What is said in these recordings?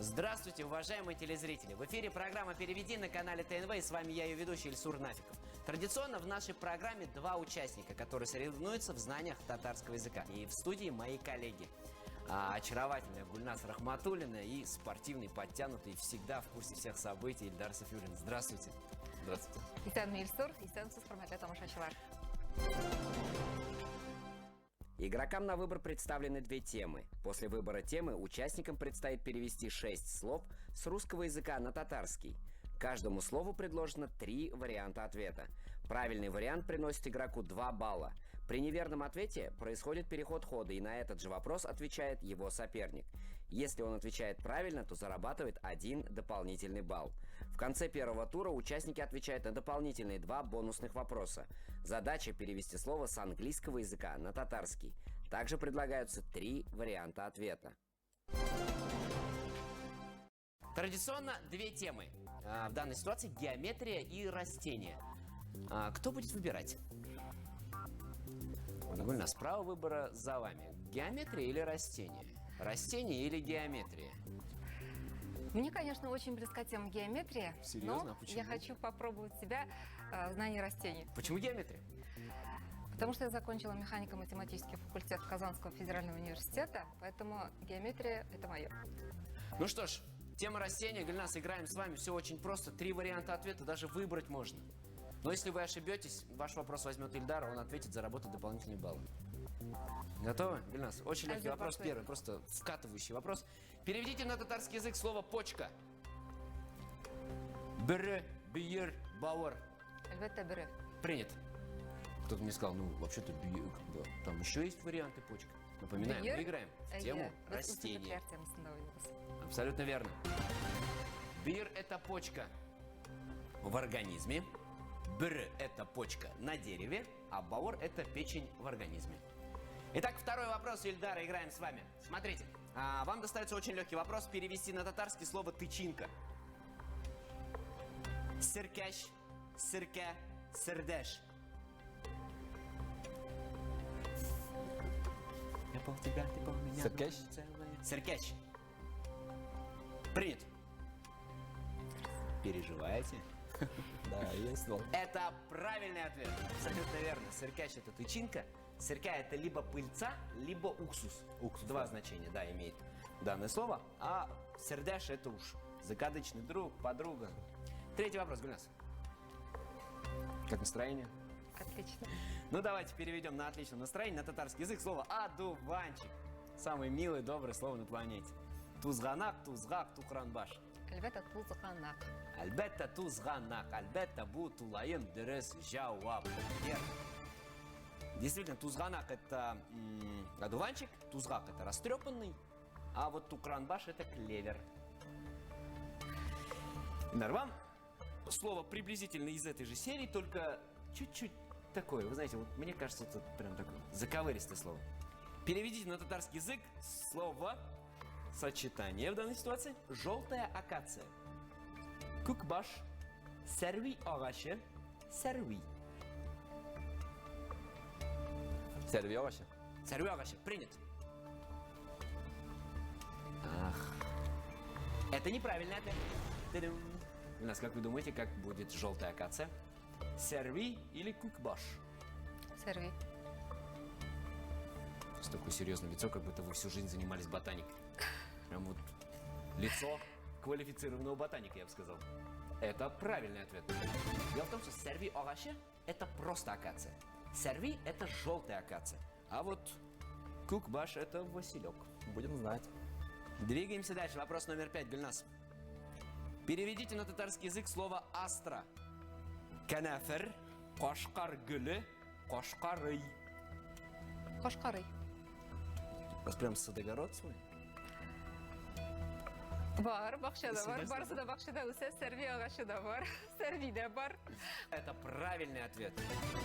Здравствуйте, уважаемые телезрители! В эфире программа «Переведи» на канале ТНВ, и с вами я, ее ведущий Ильсур Нафиков. Традиционно в нашей программе два участника, которые соревнуются в знаниях татарского языка. И в студии мои коллеги. Очаровательная Гульнас Рахматуллина и спортивный, подтянутый, всегда в курсе всех событий Ильдар Сафиуллин. Здравствуйте! Здравствуйте. Итан Ильсур, Исенсус, Форматле Тамашачевар. Игрокам на выбор представлены две темы. После выбора темы участникам предстоит перевести 6 слов с русского языка на татарский. Каждому слову предложено 3 варианта ответа. Правильный вариант приносит игроку 2 балла. При неверном ответе происходит переход хода, и на этот же вопрос отвечает его соперник. Если он отвечает правильно, то зарабатывает 1 дополнительный балл. В конце первого тура участники отвечают на дополнительные 2 бонусных вопроса. Задача перевести слово с английского языка на татарский. Также предлагаются 3 варианта ответа. Традиционно две темы. В данной ситуации геометрия и растения. Кто будет выбирать? Гульнас, право выбора за вами. Геометрия или растение? Растение или геометрия? Мне, конечно, очень близка тема геометрии, Серьезно? но Почему? я хочу попробовать себя в знании растений. Почему геометрия? Потому что я закончила механико-математический факультет Казанского федерального университета, поэтому геометрия – это мое. Ну что ж, тема растения. Гульнас, играем с вами. Все очень просто. 3 варианта ответа, даже выбрать можно. Но если вы ошибетесь, ваш вопрос возьмет Ильдар, он ответит, заработает дополнительные баллы. Готовы? Гульнас, очень легкий вопрос первый, просто вкатывающий вопрос. Переведите на татарский язык слово «почка». Бр, бир, бауэр. Эльбетте биры. Принято. Кто-то мне сказал, ну, вообще-то, там еще есть варианты почка. Напоминаем, мы играем в тему растения. Абсолютно верно. Бир – это почка в организме. Бр – это почка на дереве, а бауэр – это печень в организме. Итак, второй вопрос, Ильдар, играем с вами. Смотрите, вам достается очень легкий вопрос перевести на татарский слово «тычинка». Сыркящ, сырка, сырдеш. Я пол тебя, ты пол меня. Сыркящ? Сыркящ. Принят. Переживаете? Да, есть слово. Это правильный ответ. Абсолютно верно. Сыркящ – это тычинка. Сырка – это либо пыльца, либо уксус. Уксус. 2 значения, да, имеет данное слово. А сердеш – это уж закадычный друг, подруга. Третий вопрос, Гульнас. Как настроение? Отлично. Ну, давайте переведем на отличном настроении на татарский язык слово «одуванчик». Самое милое, доброе слово на планете. Тузганак, тузгак, тухранбаш. Эльбетте тузганак. Әлбәттә тузганак, әлбәттә бу тулайым дөрес жауап. Верно. Действительно, тузганак – это одуванчик, тузгак – это растрепанный, а вот тукранбаш – это клевер. Нарвам слово приблизительно из этой же серии, только чуть-чуть такое. Вы знаете, вот мне кажется, это прям такое заковыристое слово. Переведите на татарский язык слово сочетание в данной ситуации «желтая акация». Кукбаш, серви агаши, серви. Серви овощи. Серви агаши, принят. Ах. Это неправильный ответ. Та-дам. У нас, как вы думаете, как будет желтая акация? Серви или кукбаш? Серви. Просто такое серьезное лицо, как будто вы всю жизнь занимались ботаникой. Прям вот лицо квалифицированного ботаника, я бы сказал. Это правильный ответ. Дело в том, что серви агаши – это просто акация. Серви – это желтая акация. А вот кукбаш – это василек. Будем знать. Двигаемся дальше. Вопрос номер 5, Гульнас. Переведите на татарский язык слово «астра». Канафер, кошкар гүлі, кошкарый. Кошкарый. У вас прям садогород свой? Бар, бақшада бар, Серьезно, барсы да бақшада өсе, серви ағашы да бар, серви да бар. Это правильный ответ.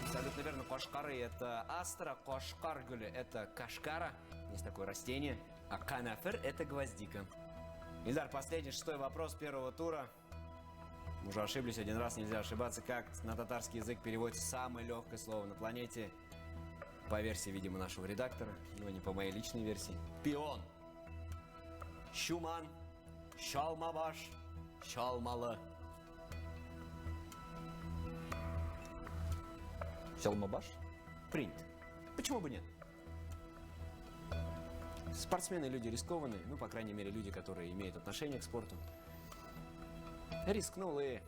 Абсолютно верно. Кошкары – это астра, кошкар гүлі – это кашкара. Есть такое растение. А канафер – это гвоздика. Ильдар, последний, 6-й вопрос первого тура. Уже ошиблись один раз, нельзя ошибаться. Как на татарский язык переводится самое легкое слово на планете? По версии, видимо, нашего редактора, но не по моей личной версии. Пион. Щуман. Şalmabaş, şalmalı. Шалмабаш? Принт. Почему бы нет? Спортсмены люди рискованные, ну, по крайней мере, люди, которые имеют отношение к спорту. Рискнул и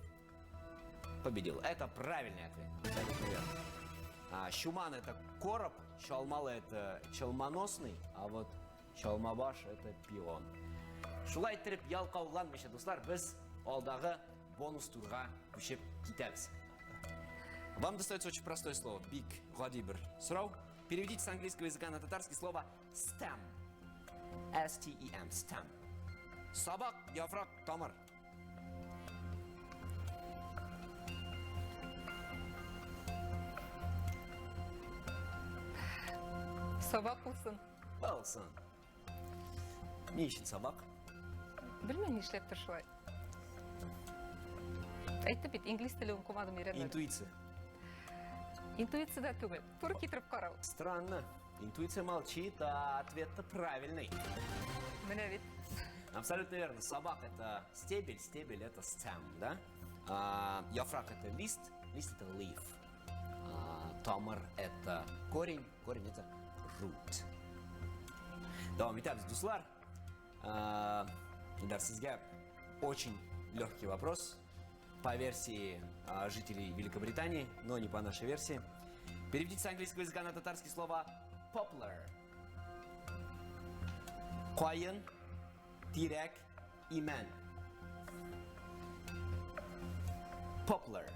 победил. Это правильный ответ. Абсолютно верно. Щуман это короб, Шалмалы это челмоносный, а вот Шалмабаш это пион. Шулай иттерип ялкауланмыйча, дуслар, біз алдағы бонус турға көшіп кетеміз. Вам достается очень простое слово. Big, Владимир. Срау. Переведите с английского языка на татарский слово stem. S-T-E-M. Stem. Собак, яфрак, тамыр. Собак усын. Болсын. Не ищет собак. Білмеймін не ішлеп тұршылай. Айтты бит, инглиз тілі оқымадым, үйренмедім. Интуиция. Интуиция да түгел. Тура кетіріп қарау. Странно. Интуиция молчит, а ответ-то правильный. Міне бит. Абсолютно верно. Собак это стебель, стебель это stem, да? Яфрак это лист, лист это leaf. Тамыр это корень, корень это root. Давам етеміз, дуслар. Ильдар, сізге очень легкий вопрос по версии жителей Великобритании, но не по нашей версии. Переведите с английского языка на татарский слово poplar. Қайын, тирек, имен. Poplar.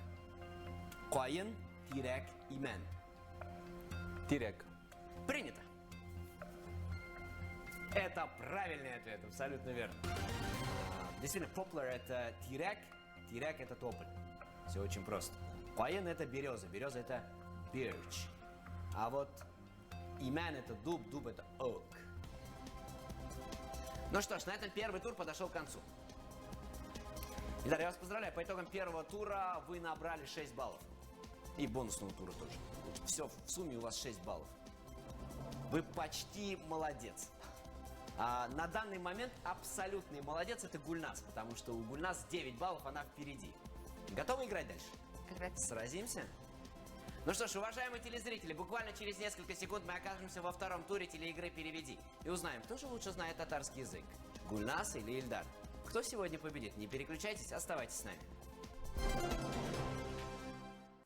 Қайын, тирек, имен. Тирек. Принято. Это правильный ответ, абсолютно верно. Действительно, poplar это тирек, тирек это тополь. Все очень просто. Қайын это береза, береза это birch. А вот имен это дуб, дуб это oak. Ну что ж, на этом первый тур подошел к концу. Ильдар, я вас поздравляю, по итогам первого тура вы набрали 6 баллов. И бонусного тура тоже. Все, в сумме у вас 6 баллов. Вы почти молодец. На данный момент абсолютный молодец это Гульнас, потому что у Гульнас 9 баллов, она впереди. Готовы играть дальше? Сразимся? Ну что ж, уважаемые телезрители, буквально через несколько секунд мы окажемся во втором туре телеигры «Переведи». И узнаем, кто же лучше знает татарский язык, Гульнас или Ильдар. Кто сегодня победит? Не переключайтесь, оставайтесь с нами.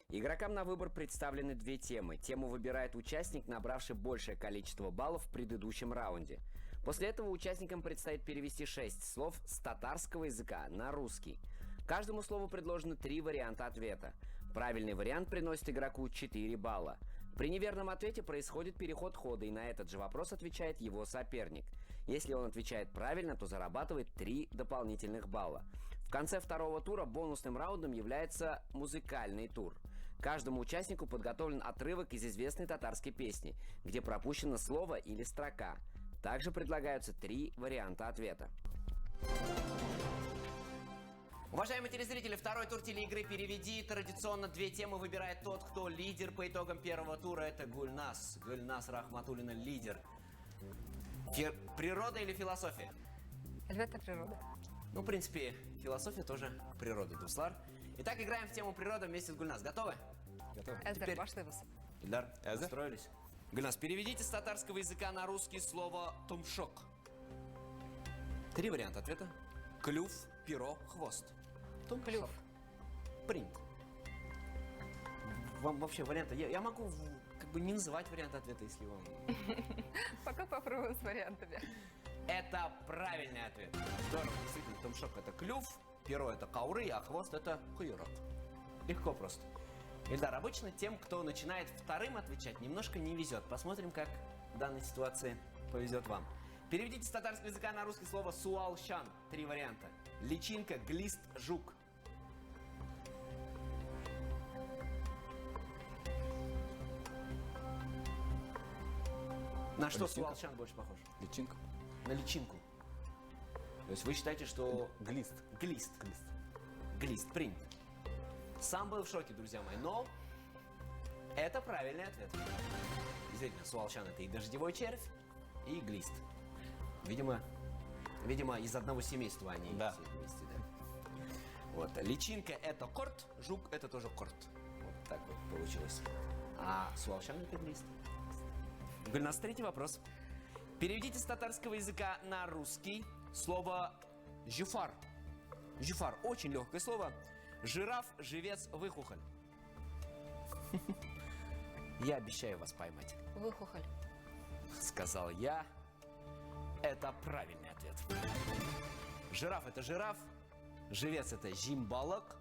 Игрокам на выбор представлены две темы. Тему выбирает участник, набравший большее количество баллов в предыдущем раунде. После этого участникам предстоит перевести 6 слов с татарского языка на русский. Каждому слову предложены 3 варианта ответа. Правильный вариант приносит игроку 4 балла. При неверном ответе происходит переход хода, и на этот же вопрос отвечает его соперник. Если он отвечает правильно, то зарабатывает 3 дополнительных балла. В конце второго тура бонусным раундом является музыкальный тур. Каждому участнику подготовлен отрывок из известной татарской песни, где пропущено слово или строка. Также предлагаются 3 варианта ответа. Уважаемые телезрители, второй тур телеигры «Переведи». Традиционно 2 темы выбирает тот, кто лидер по итогам первого тура. Это Гульнас. Гульнас Рахматуллина лидер. Природа или философия? Это природа. Ну, в принципе, философия тоже природа, Дуслар. Итак, играем в тему природа вместе с Гульнас. Готовы? Готов. Эздер, пошли вас. Ильдар, Эздер? устроились? Гульнас, переведите с татарского языка на русский слово «тумшок». 3 варианта ответа. Клюв, перо, хвост. Клюв. Принято. Вам вообще варианты... Я могу как бы не называть вариант ответа, если вам... Пока попробуем с вариантами. Это правильный ответ. Здорово, действительно, тумшок это клюв, перо это кауры, а хвост это хуйрок. Легко просто. Ильдар, обычно тем, кто начинает вторым отвечать, немножко не везет. Посмотрим, как в данной ситуации повезет вам. Переведите с татарского языка на русский слово «суалщан». 3 варианта. Личинка, глист, жук. На что Личинка? суалщан больше похож? Личинка. На личинку. То есть вы считаете, что... Глист. Глист. Глист. Глист, принят. Сам был в шоке, друзья мои, но это правильный ответ. Действительно, суалщан это и дождевой червь, и глист. Видимо, Видимо, из одного семейства они Да. все вместе, да. Вот. Личинка это корт, жук это тоже корт. Вот так вот получилось. А суалчан это глист. Гульнас, третий вопрос. Переведите с татарского языка на русский слово «жюфар». «Жюфар» – очень легкое слово. Жираф, живец, выхухоль. Я обещаю вас поймать. Выхухоль. Сказал я. Это правильный ответ. Жираф – это жираф. Живец – это жимбалок.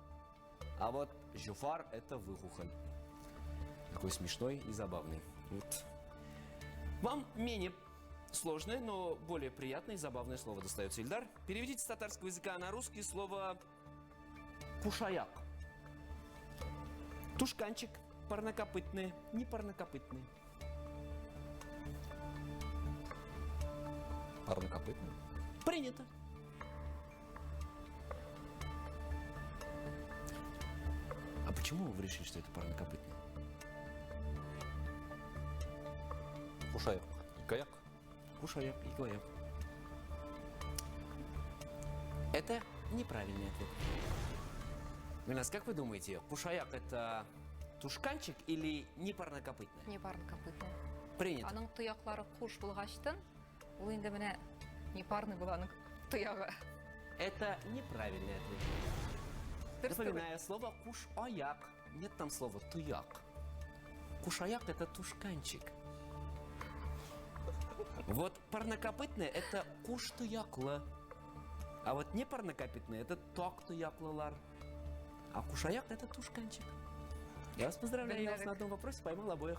А вот жюфар – это выхухоль. Такой смешной и забавный. Вот. Вам менее сложное, но более приятное и забавное слово достается, Ильдар. Переведите с татарского языка на русский слово «кушаяк». Тушканчик, парнокопытные, непарнокопытные. Парнокопытный. Принято. А почему вы решили, что это парнокопытные? Кушаяк. Каяк. Кушаяк и каяк. Это неправильный ответ. Гульнас, как вы думаете, кушаяк это тушканчик или непарнокопытная? Непарнокопытный. Принято. Аның тояклары куш булгачтан, ул инде менә непарный була аның тоягы. Это неправильный ответ. Дөрес түгел. Напоминаю, слово кушаяк. Нет там слова туяк. Кушаяк это тушканчик. Вот парнокопытные это куш-туяклы. А вот не парнокопытные это ток-туяклылар. А кушаяк это тушканчик. Я вас поздравляю, я вас на одном вопросе поймал обоих.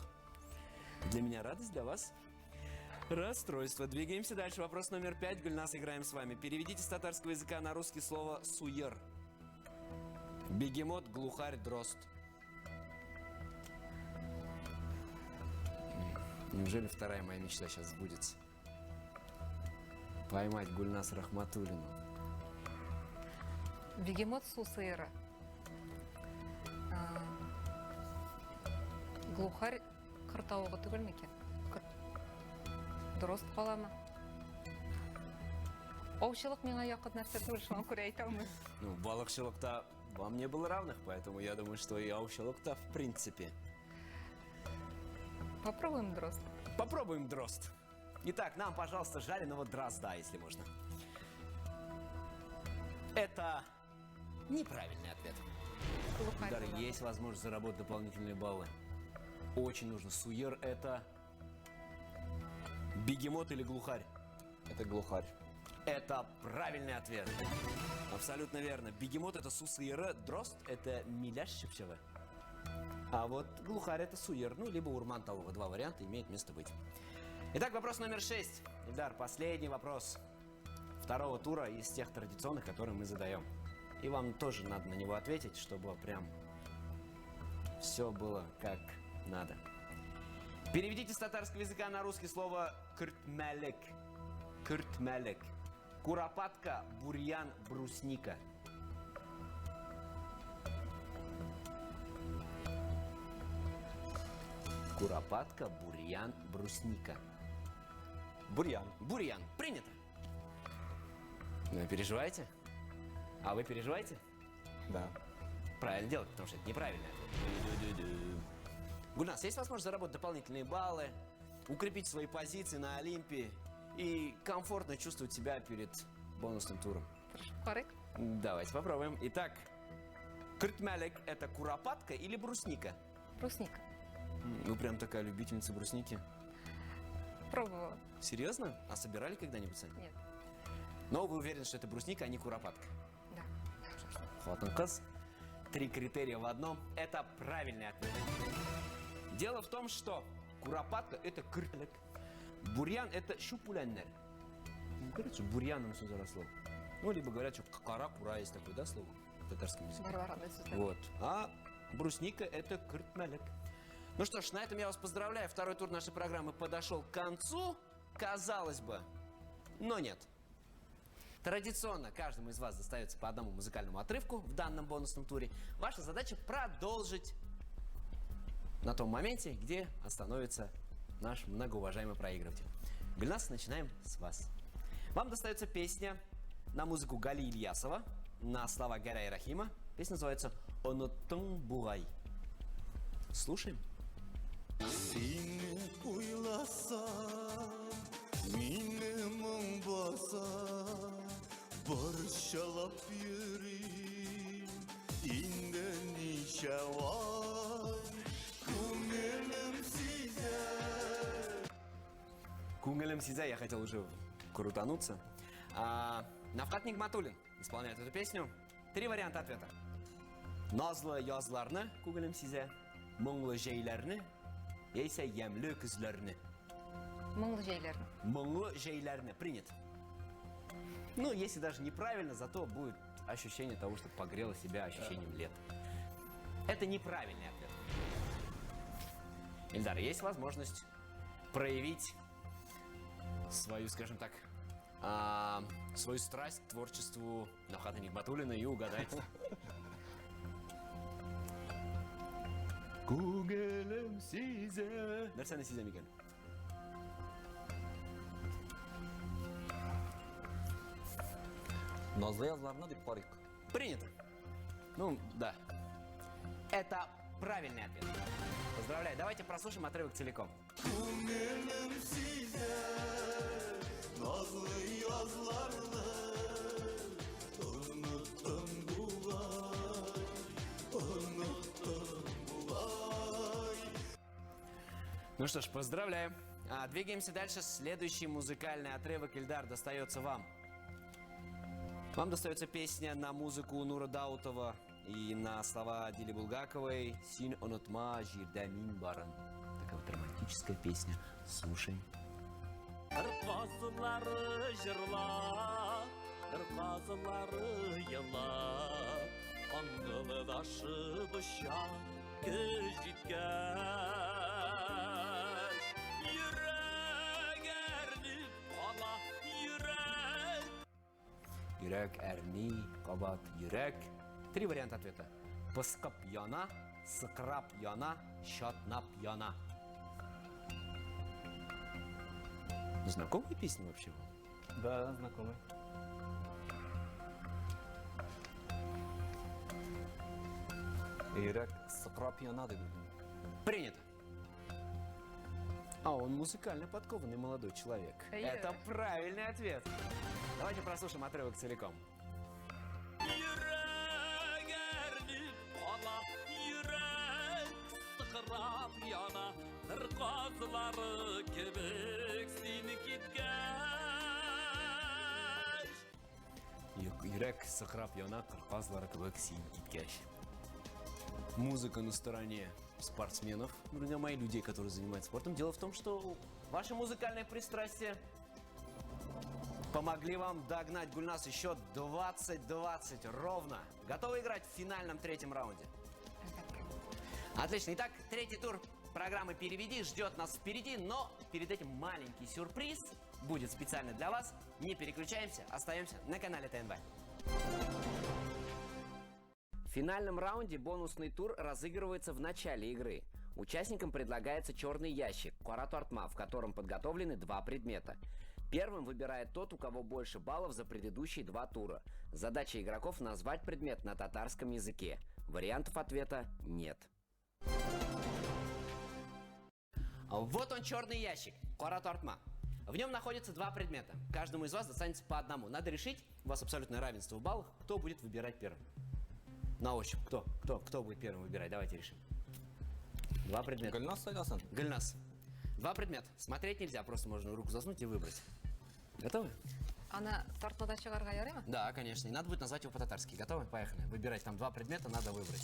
Для меня радость, для вас расстройство. Двигаемся дальше. Вопрос номер 5. Гульнас, играем с вами. Переведите с татарского языка на русский слово «суер». Бегемот, глухарь, дрозд. Неужели вторая моя мечта сейчас сбудется? Поймать Гульнас Рахматуллину. Бегемот су сыйыры. Глухарь кыртауығы түгел ме екен? Дұрыс қаламы? Аушылық меңа яқыт нәрсе түгел, шуан көре айта алмаймын. Ну, балықшылықта вам не было равных, поэтому я думаю, что и аушылықта в принципе. Попробуем дрозд. Попробуем дрозд. Итак, нам, пожалуйста, жареного дрозда, если можно. Это неправильный ответ. Глухарь Ильдар, була. есть возможность заработать дополнительные баллы. Очень нужно. Суер это бегемот или глухарь? Это глухарь. Это правильный ответ. Абсолютно верно. Бегемот это сусыера, дрозд это миляш щепчева. А вот глухарь это суер, ну, либо урман талова. Два варианта имеет место быть. Итак, вопрос номер 6. Ильдар, последний вопрос второго тура из тех традиционных, которые мы задаем. И вам тоже надо на него ответить, чтобы прям все было как надо. Переведите с татарского языка на русский слово «кыртмелек». Кыртмелек. Куропатка, бурьян, брусника. Куропатка, бурьян, брусника. Бурьян. Бурьян. Принято. Вы переживаете? А вы переживаете? Да. Правильно делать, потому что это неправильно. Гульнас, есть возможность заработать дополнительные баллы, укрепить свои позиции на Олимпе и комфортно чувствовать себя перед бонусным туром. Қарайық. Давайте попробуем. Итак, кыртмелек – это куропатка или брусника? Брусника. Вы прям такая любительница брусники. Пробовала. Серьезно? А собирали когда-нибудь сами? Нет. Но вы уверены, что это брусника, а не куропатка? Да. Хватанкас. 3 критерия в одном. Это правильный ответ. Дело в том, что куропатка – это кыртмелек. Бурьян – это щупуляннер. Ну, короче, бурьяном все заросло. Ну, либо говорят, что кара-кура есть такое, да, слово в татарском языке? Барбара, да, Вот. А брусника – это кыртмелек. Ну что ж, на этом я вас поздравляю. Второй тур нашей программы подошел к концу. Казалось бы, но нет. Традиционно каждому из вас достается по одному музыкальному отрывку в данном бонусном туре. Ваша задача продолжить на том моменте, где остановится наш многоуважаемый проигрыватель. Гульнас, начинаем с вас. Вам достается песня на музыку Гали Ильясова, на слова Гарая Рахима. Песня называется «Оноттың бугай». Слушаем. Seni uylasam, minim basa, barışalap yürüyüm, inden işe var, kumelim size. Кунгелем Сиза, я хотел уже крутануться. Навкат Нигматуллин исполняет эту песню. 3 варианта ответа. Nazlı yazlarını Кунгелем Сизе, мұңлы жейлерini, яйсе емлі күзлерini. Мұңлы жейлерін. Мұңлы жейлерini. Принято. Ну, если даже неправильно, зато будет ощущение того, что погрело себя ощущением лета. Это неправильный ответ. Ильдар, есть возможность проявить свою, скажем так, свою страсть к творчеству Навхата Нигматуллина и угадать. Кугелем Сизе. Нәрсені сезем екен? Назlı yazlarına деп парик. Принято. Ну, да. Это правильный ответ. Поздравляю. Давайте прослушаем отрывок целиком. Kumelim size, nazlı yazlarını, unuttum bulay, unuttum bulay. Ну что ж, поздравляю. Двигаемся дальше. Следующий музыкальный отрывок, Ильдар, достается вам. Вам достается песня на музыку Нура Даутова и на слова Дили Булгаковой «Син онутма жирдамин баран». Такая вот романтическая песня. Слушаем. Ырқазылары жырлап, ырқазылары йылап, аңғылы дашы бұшақ көз жеткәш. Йөрәк әрніп қала, йөрәк. Йөрәк әрни, қабат йөрәк. 3 варианта ответа. Пысқып яна, сықырап яна, шатнап яна. Знакомая песня вообще? Да, знакомый. Ирак сыкрап яна деп білдім. Принято. А он музыкально подкованный молодой человек. Это правильный ответ. Давайте прослушаем отрывок целиком. Йөрәк әрніп қала, йөрәк сықырап яна, ырқазылары кебек сені кеткәш. Йөрәк сықырап яна, қырқазлары кебек сен кеткәш. Музыка на стороне спортсменов, друзья мои, людей, которые занимаются спортом. Дело в том, что ваши музыкальные пристрастия помогли вам догнать Гульнас еще 20-20 ровно. Готовы играть в финальном 3-м раунде? Отлично. Итак, 3-й тур программы «Переведи» ждет нас впереди, но перед этим маленький сюрприз будет специально для вас. Не переключаемся, остаемся на канале ТНВ. В финальном раунде бонусный тур разыгрывается в начале игры. Участникам предлагается черный ящик «Куарату Артма», в котором подготовлены 2 предмета. Первым выбирает тот, у кого больше баллов за предыдущие 2 тура. Задача игроков назвать предмет на татарском языке. Вариантов ответа нет. Вот он, черный ящик «Куарату Артма». В нем находится 2 предмета. Каждому из вас достанется по одному. Надо решить, у вас абсолютное равенство в баллах, кто будет выбирать первым. На ощупь. Кто будет первым выбирать? Давайте решим. 2 предмета. Гүлназ сайласын. Гульнас. 2 предмета. Смотреть нельзя, просто можно руку заснуть и выбрать. Готовы? Ана тартмада чыгарга ярый ма? Да, конечно. И надо будет назвать его по-татарски. Готовы? Поехали. Выбирать там 2 предмета, надо выбрать.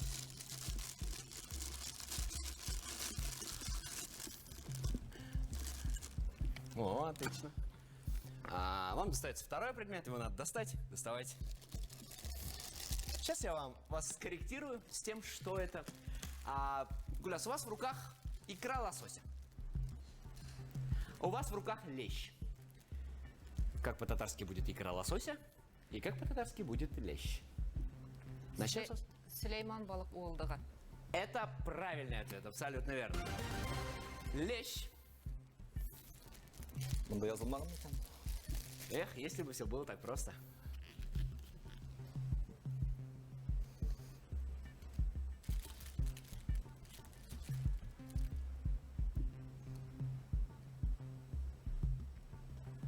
О, отлично. Вам достается 2-й предмет, его надо достать. Доставайте. Сейчас я вас скорректирую с тем, что это. Гуляс, у вас в руках икра лосося. У вас в руках лещ. Как по-татарски будет икра лосося и как по-татарски будет лещ. Начнем со... Сулейман балык уылдыгы. Это правильный ответ, абсолютно верно. Лещ. Бунда язылмаған екен. Эх, если бы все было так просто.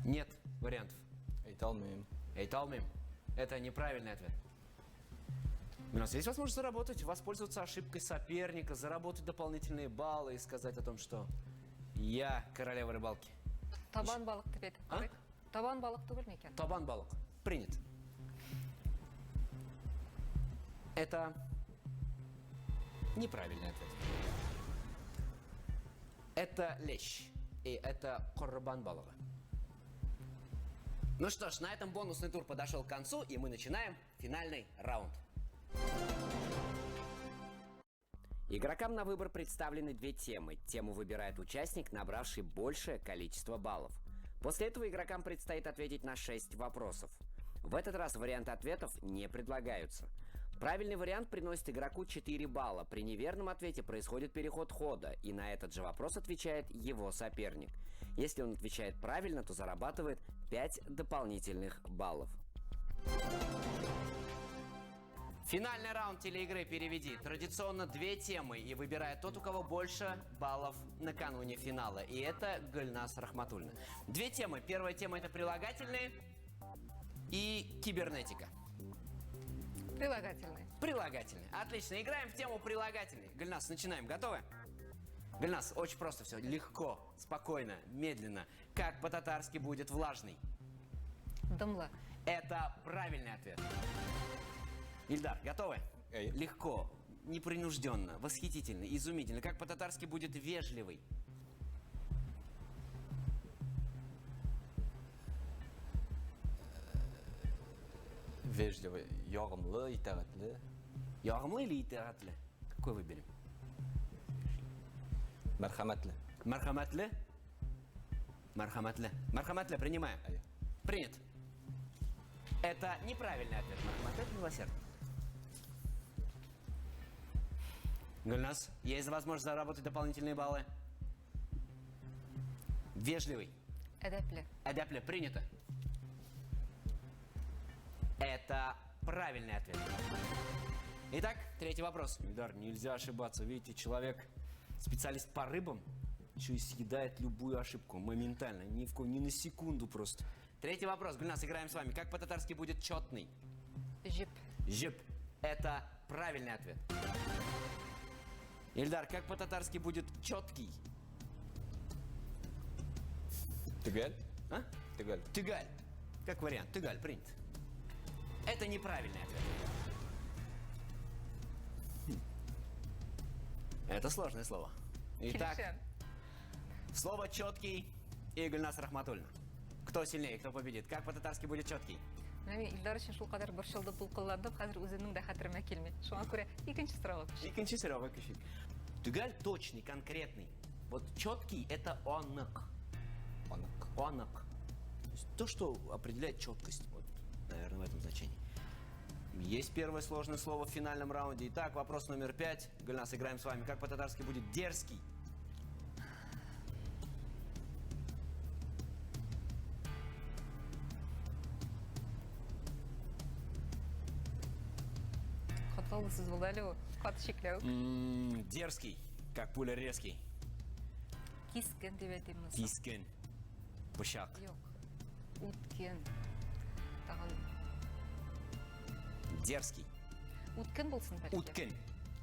Нет вариантов. Ayta almayım. Эйталмим. Это неправильный ответ. У нас есть возможность заработать, воспользоваться ошибкой соперника, заработать дополнительные баллы и сказать о том, что я королева рыбалки. Табан балық деп айтып А? көрейік. Табан балық түгіл ме екен? Табан балок. Принят. Это неправильный ответ. Это лещ. И это корбан балова. Ну что ж, на этом бонусный тур подошел к концу, и мы начинаем финальный раунд. Игрокам на выбор представлены две темы. Тему выбирает участник, набравший большее количество баллов. После этого игрокам предстоит ответить на 6 вопросов. В этот раз варианты ответов не предлагаются. Правильный вариант приносит игроку 4 балла. При неверном ответе происходит переход хода, и на этот же вопрос отвечает его соперник. Если он отвечает правильно, то зарабатывает 5 дополнительных баллов. Финальный раунд телеигры «Переведи». Традиционно две темы, и выбирает тот, у кого больше баллов накануне финала. И это Гульнас Рахматульна. Две темы. Первая тема — это прилагательные и кибернетика. Прилагательные. Прилагательные. Отлично. Играем в тему прилагательные. Гульнас, начинаем. Готовы? Гульнас, очень просто все. Легко, спокойно, медленно. Как по-татарски будет влажный? Дымлы. Это правильный ответ. Ильдар, готовы? Легко, непринужденно, восхитительно, изумительно. Как по-татарски будет вежливый? Вежливый, ягымлы, итәгатьле. Ягымлы или итагатли? Какой выберем? Мәрхәмәтле. Мархаматле? Мархаматле. Мархаматле, принимаем. Ая. Принят. Это неправильный ответ. Мархаматле — это милосердие. Гульнас, есть возможность заработать дополнительные баллы. Вежливый. Әдәпле. Адяпле, принято. Это правильный ответ. Итак, третий вопрос. Ильдар, нельзя ошибаться. Видите, человек, специалист по рыбам, еще и съедает любую ошибку моментально. Ни на секунду просто. Третий вопрос. Гульнас, играем с вами. Как по-татарски будет четный? Жип. Жип. Это правильный ответ. Ильдар, как по-татарски будет четкий? Төгәл. А? Төгәл. Тыгаль. Как вариант. Тыгаль, принят. Это неправильный ответ. Это сложное слово. Итак, Килшен. слово четкий и Гульнас Рахматульна. Кто сильнее, кто победит? Как по-татарски будет четкий? Мен Илдар үшін шул кадәр борчылды, булкылланды, хәзер үземнең дә хәтеремә килми. Шуңа күрә икенче сорауга күчик. Икенче сорауга күчик. Тыгаль точный, конкретный. Вот четкий — это онок. Анык. Онок. То есть то, что определяет четкость. Вот, наверное, в этом значении. Есть первое сложное слово в финальном раунде. Итак, вопрос номер 5. Гульнас, играем с вами. Как по-татарски будет дерзкий? Катлаусыз булды әле ул. Каты шикләү. Дерзкий. Как пуля резкий. Кискен дип әйтим моны. Кискен. Пышак. Юк. Үткен. Тагын Дерзкий. үткен булсын бәлки. Уткен.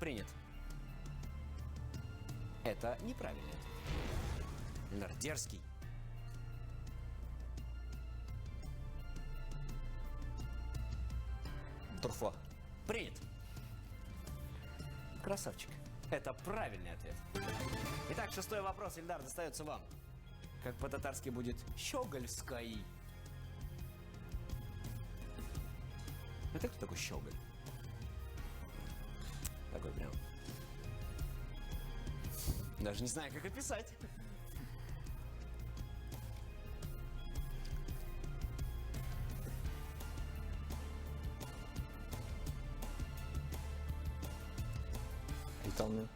Принят. Это неправильный ответ. Ильдар, дерзкий. Торфа. Принят. Красавчик. Это правильный ответ. Итак, шестой вопрос, Ильдар, достается вам. Как по-татарски будет щегольский? Это кто такой щеголь? Такой прям. Даже не знаю, как описать. Ayta almayım.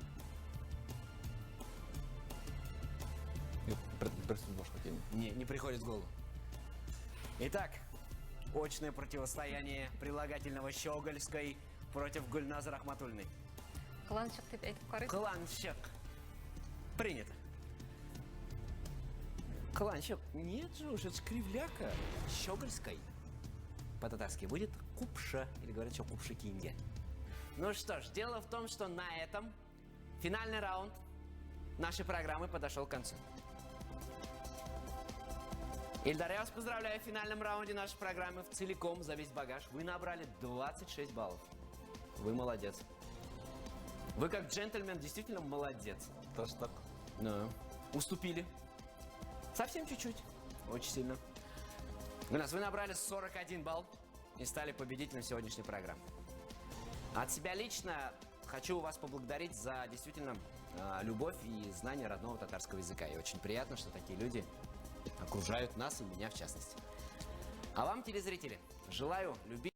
Yok, bir söz başqa kelməyir. Не приходит в голову. Итак, очное противостояние прилагательного щегольской против Гульназа Рахматульной. Кыланчык деп айтып карайсыз? Кланчик. Принято. Кланчик. Нет же уж, это ж кривляка. Щегольской. По-татарски будет купша. Или говорят еще купшикинге. Ну что ж, дело в том, что на этом финальный раунд нашей программы подошел к концу. Ильдар, я вас поздравляю в финальном раунде нашей программы в целиком за весь багаж. Вы набрали 26 баллов. Вы молодец. Вы как джентльмен действительно молодец. Тоже так. Ну, уступили. Совсем чуть-чуть. Очень сильно. Гульназ, вы набрали 41 балл и стали победителем сегодняшней программы. От себя лично хочу вас поблагодарить за действительно любовь и знание родного татарского языка. И очень приятно, что такие люди окружают нас и меня в частности. А вам, телезрители, желаю любить